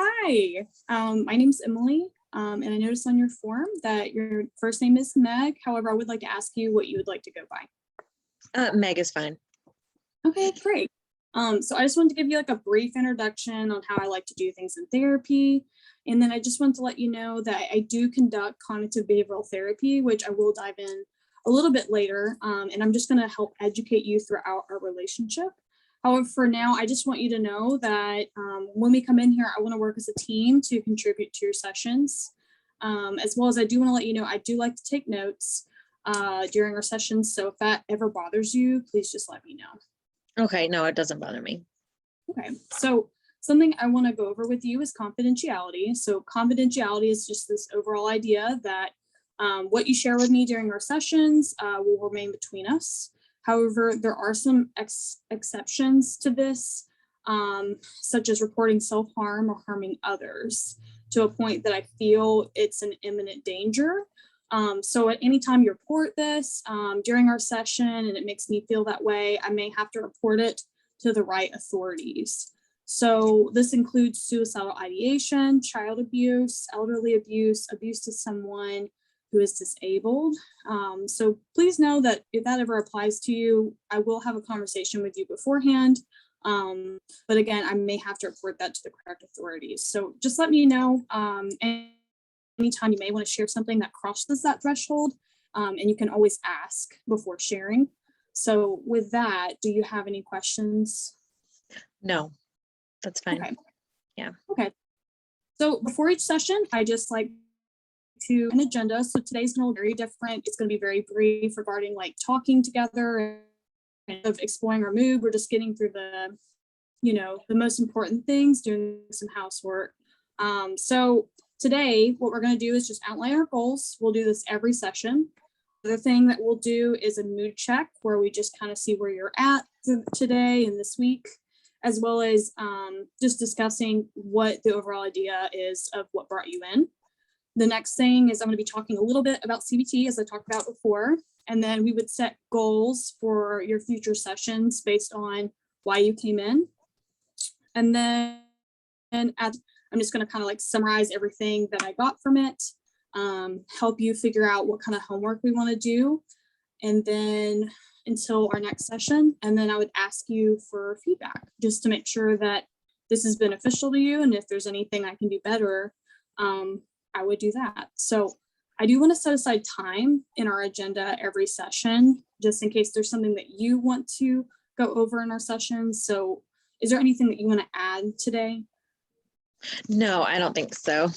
Hi, my name's Emily, and I noticed on your form that your first name is Meg. However, I would like to ask you what you would like to go by. Meg is fine. Okay, great. So I just wanted to give you like a brief introduction on how I like to do things in therapy. And then I just want to let you know that I do conduct cognitive behavioral therapy, which I will dive in a little bit later. And I'm just going to help educate you throughout our relationship. However, for now, I just want you to know that when we come in here, I want to work as a team to contribute to your sessions. As well as I do want to let you know, I do like to take notes during our sessions. So if that ever bothers you, please just let me know. Okay, no, it doesn't bother me. Okay, so something I want to go over with you is confidentiality. So confidentiality is just this overall idea that what you share with me during our sessions will remain between us. However, there are some exceptions to this, such as reporting self-harm or harming others to a point that I feel it's an imminent danger. So at any time you report this during our session and it makes me feel that way, I may have to report it to the right authorities. So this includes suicidal ideation, child abuse, elderly abuse, abuse to someone who is disabled. So please know that if that ever applies to you, I will have a conversation with you beforehand. But again, I may have to report that to the correct authorities. So just let me know anytime you may want to share something that crosses that threshold, and you can always ask before sharing. So with that, do you have any questions? No, that's fine. Okay. Yeah. Okay. So before each session, I just like to an agenda. So today's going to be very different. It's going to be very brief regarding like talking together and of exploring our mood. We're just getting through the, the most important things, doing some housework. So today, what we're going to do is just outline our goals. We'll do this every session. The other thing that we'll do is a mood check where we just kind of see where you're at today and this week, as well as just discussing what the overall idea is of what brought you in. The next thing is I'm going to be talking a little bit about CBT, as I talked about before, and then we would set goals for your future sessions based on why you came in. And then I'm just going to kind of like summarize everything that I got from it, help you figure out what kind of homework we want to do, and then until our next session. And then I would ask you for feedback just to make sure that this is beneficial to you. And if there's anything I can do better, I would do that. So I do want to set aside time in our agenda every session, just in case there's something that you want to go over in our sessions. So is there anything that you want to add today? No, I don't think so.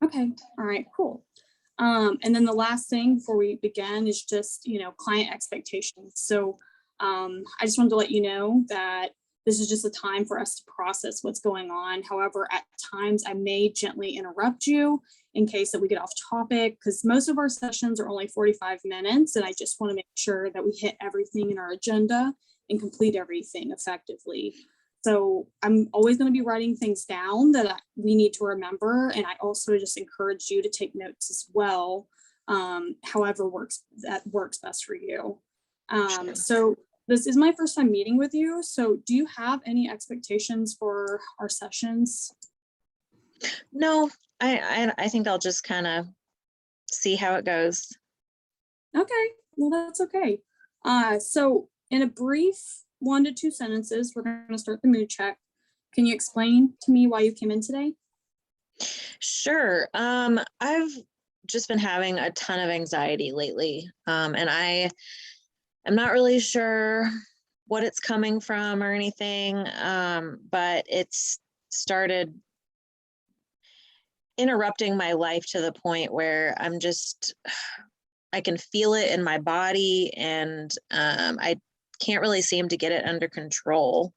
Okay. All right, cool. And then the last thing before we begin is just, client expectations. So I just wanted to let you know that this is just a time for us to process what's going on. However, at times I may gently interrupt you in case that we get off topic, because most of our sessions are only 45 minutes. And I just want to make sure that we hit everything in our agenda and complete everything effectively. So I'm always going to be writing things down that we need to remember. And I also just encourage you to take notes as well, however works best for you. Sure. So this is my first time meeting with you. So do you have any expectations for our sessions? No, I think I'll just kind of see how it goes. Okay, well, that's okay. So in a brief 1 to 2 sentences, we're going to start the mood check. Can you explain to me why you came in today? Sure. I've just been having a ton of anxiety lately. And I am not really sure what it's coming from or anything. But it's started interrupting my life to the point where I can feel it in my body, and I can't really seem to get it under control.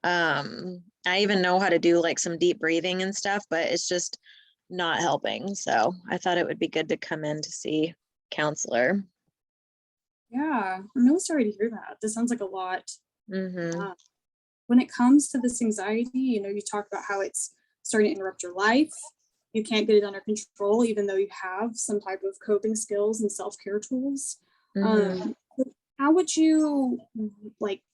I even know how to do like some deep breathing and stuff, but it's just not helping. So I thought it would be good to come in to see a counselor. Yeah, I'm really sorry to hear that. This sounds like a lot. Mm-hmm. When it comes to this anxiety, you talk about how it's starting to interrupt your life. You can't get it under control, even though you have some type of coping skills and self-care tools. Mm-hmm. How would you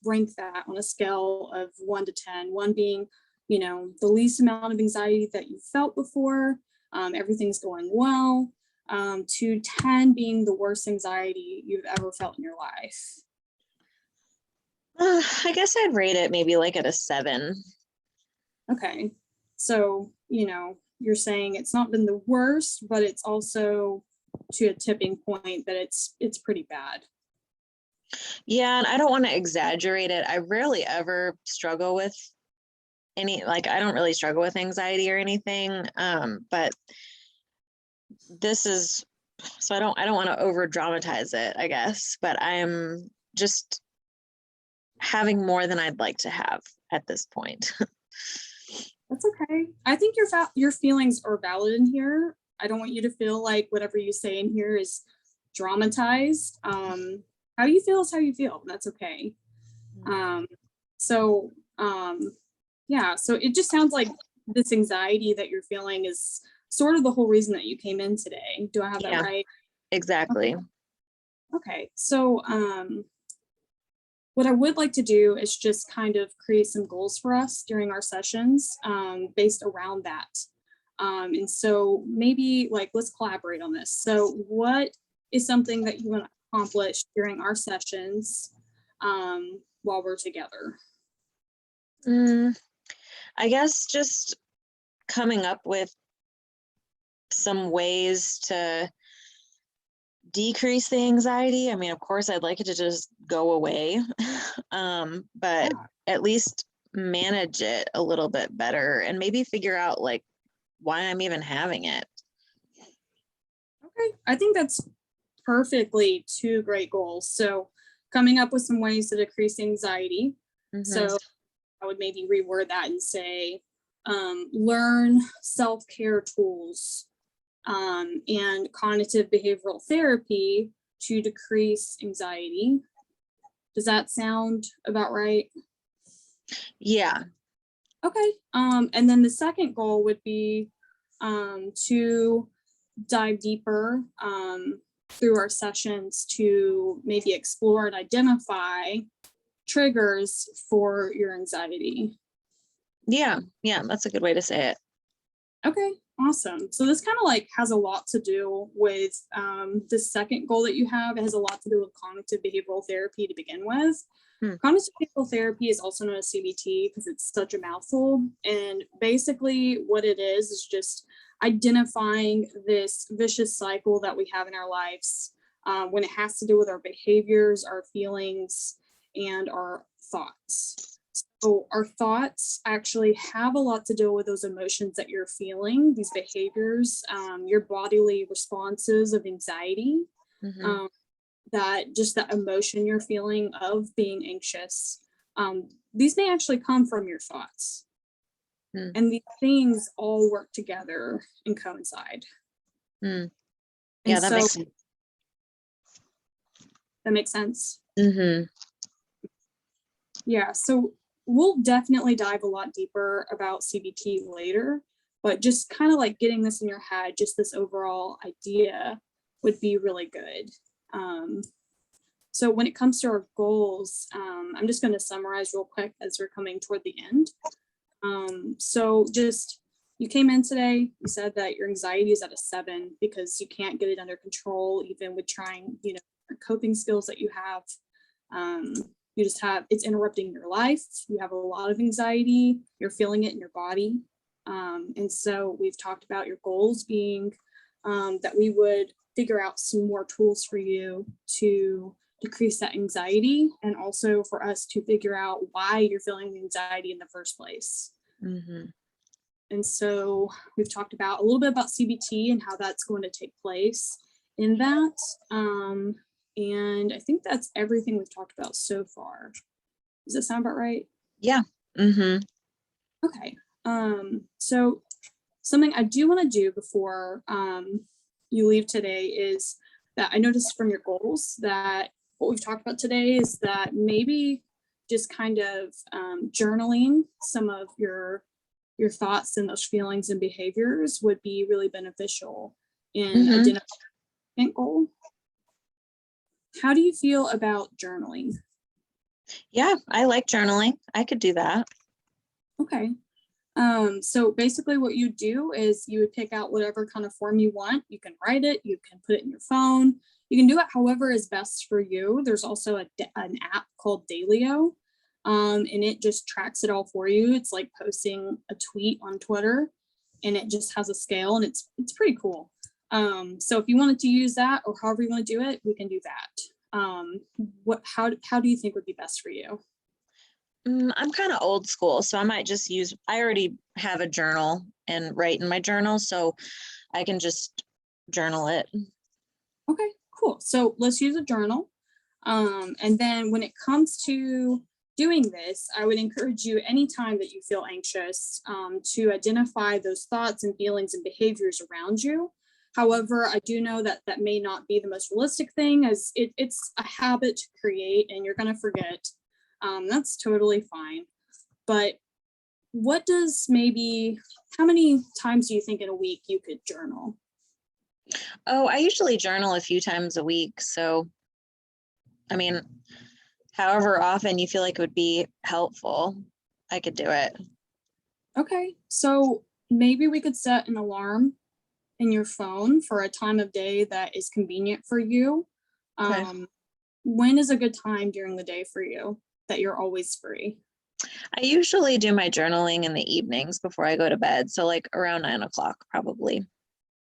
rank that on a scale of 1 to 10? 1 being the least amount of anxiety that you felt before, everything's going well, to 10 being the worst anxiety you've ever felt in your life. I guess I'd rate it maybe like at a 7. Okay. So, you're saying it's not been the worst, but it's also to a tipping point that it's pretty bad. Yeah, and I don't want to exaggerate it. I rarely ever struggle with I don't really struggle with anxiety or anything. But this is, so I don't want to over dramatize it, I guess, but I'm just having more than I'd like to have at this point. That's okay. I think your feelings are valid in here. I don't want you to feel like whatever you say in here is dramatized. How you feel is how you feel. And that's okay. So yeah, so it just sounds like this anxiety that you're feeling is sort of the whole reason that you came in today. Do I have that Yeah, right? exactly. Okay. So what I would like to do is just kind of create some goals for us during our sessions based around that. And so maybe let's collaborate on this. So what is something that you want to accomplish during our sessions while we're together? I guess just coming up with some ways to decrease the anxiety. I mean, of course, I'd like it to just go away, but at least manage it a little bit better and maybe figure out why I'm even having it. Okay, I think that's perfectly 2 great goals. So coming up with some ways to decrease anxiety. So I would maybe reword that and say, learn self-care tools and cognitive behavioral therapy to decrease anxiety. Does that sound about right? Yeah. Okay. And then the second goal would be to dive deeper through our sessions to maybe explore and identify triggers for your anxiety. Yeah, that's a good way to say it. Okay, awesome. So this kind of has a lot to do with the second goal that you have. It has a lot to do with cognitive behavioral therapy to begin with. Cognitive behavioral therapy is also known as CBT because it's such a mouthful. And basically what it is just identifying this vicious cycle that we have in our lives when it has to do with our behaviors, our feelings, and our thoughts. So our thoughts actually have a lot to do with those emotions that you're feeling, these behaviors, your bodily responses of anxiety, that emotion you're feeling of being anxious. These may actually come from your thoughts. And these things all work together and coincide. Yeah, and that so, makes sense. That makes sense. Yeah, so we'll definitely dive a lot deeper about CBT later, but just kind of getting this in your head, just this overall idea would be really good. So when it comes to our goals, I'm just going to summarize real quick as we're coming toward the end. So just, you came in today, you said that your anxiety is at a 7 because you can't get it under control, even with trying, coping skills that you have. You just it's interrupting your life. You have a lot of anxiety. You're feeling it in your body. And so we've talked about your goals being that we would figure out some more tools for you to decrease that anxiety, and also for us to figure out why you're feeling the anxiety in the first place. And so we've talked about a little bit about CBT and how that's going to take place in that. And I think that's everything we've talked about so far. Does that sound about right? Yeah. Okay. So something I do want to do before you leave today is that I noticed from your goals that what we've talked about today is that maybe just kind of journaling some of your thoughts and those feelings and behaviors would be really beneficial in identifying a goal. How do you feel about journaling? Yeah, I like journaling. I could do that. Okay. So basically what you do is you would pick out whatever kind of form you want. You can write it, you can put it in your phone, you can do it however is best for you. There's also an app called Dailyo, and it just tracks it all for you. It's like posting a tweet on Twitter, and it just has a scale, and it's pretty cool. So if you wanted to use that or however you want to do it, we can do that. How do you think would be best for you? I'm kind of old school, so I might just I already have a journal and write in my journal, so I can just journal it. Okay, cool. So let's use a journal. And then when it comes to doing this, I would encourage you anytime that you feel anxious to identify those thoughts and feelings and behaviors around you. However, I do know that that may not be the most realistic thing, as it's a habit to create and you're going to forget. That's totally fine. But how many times do you think in a week you could journal? Oh, I usually journal a few times a week. So, I mean, however often you feel like it would be helpful, I could do it. Okay, so maybe we could set an alarm in your phone for a time of day that is convenient for you. Okay. When is a good time during the day for you that you're always free? I usually do my journaling in the evenings before I go to bed. So, like around 9 o'clock, probably.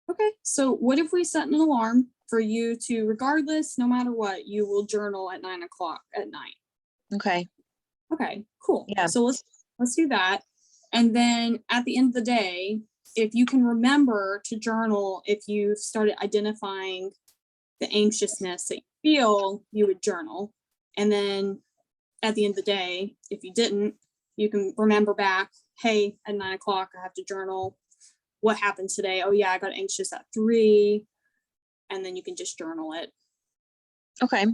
Okay, so what if we set an alarm for you to, regardless, no matter what, you will journal at 9 o'clock at night? Okay. Okay, cool. Yeah. So let's do that. And then at the end of the day, if you can remember to journal, if you've started identifying the anxiousness that you feel, you would journal. And then at the end of the day, if you didn't, you can remember back, hey, at 9 o'clock, I have to journal. What happened today? Oh, yeah, I got anxious at 3. And then you can just journal it. Okay.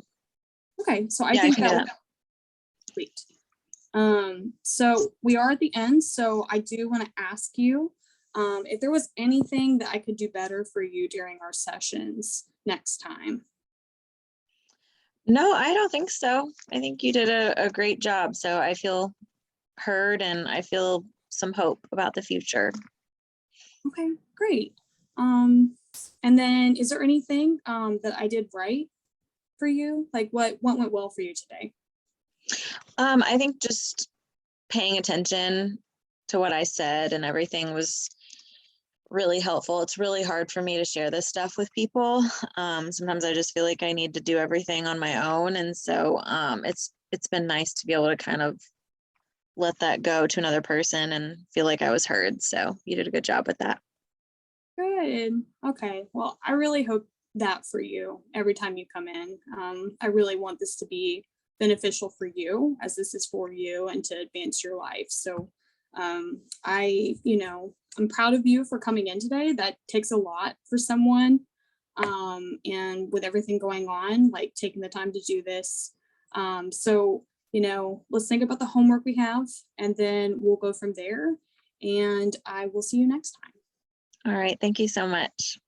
Okay, so I Yeah, I think can do that would that. be sweet. So we are at the end. So I do want to ask you if there was anything that I could do better for you during our sessions next time. No, I don't think so. I think you did a great job. So I feel heard and I feel some hope about the future. Okay, great. Um, and then is there anything that I did right for you? Like what went well for you today? I think just paying attention to what I said and everything was really helpful. It's really hard for me to share this stuff with people. Sometimes I just feel like I need to do everything on my own. And so it's been nice to be able to kind of let that go to another person and feel like I was heard. So you did a good job with that. Good. Okay. Well, I really hope that for you every time you come in. I really want this to be beneficial for you, as this is for you and to advance your life. So I'm proud of you for coming in today. That takes a lot for someone. And with everything going on, like taking the time to do this. Let's think about the homework we have and then we'll go from there. And I will see you next time. All right. Thank you so much.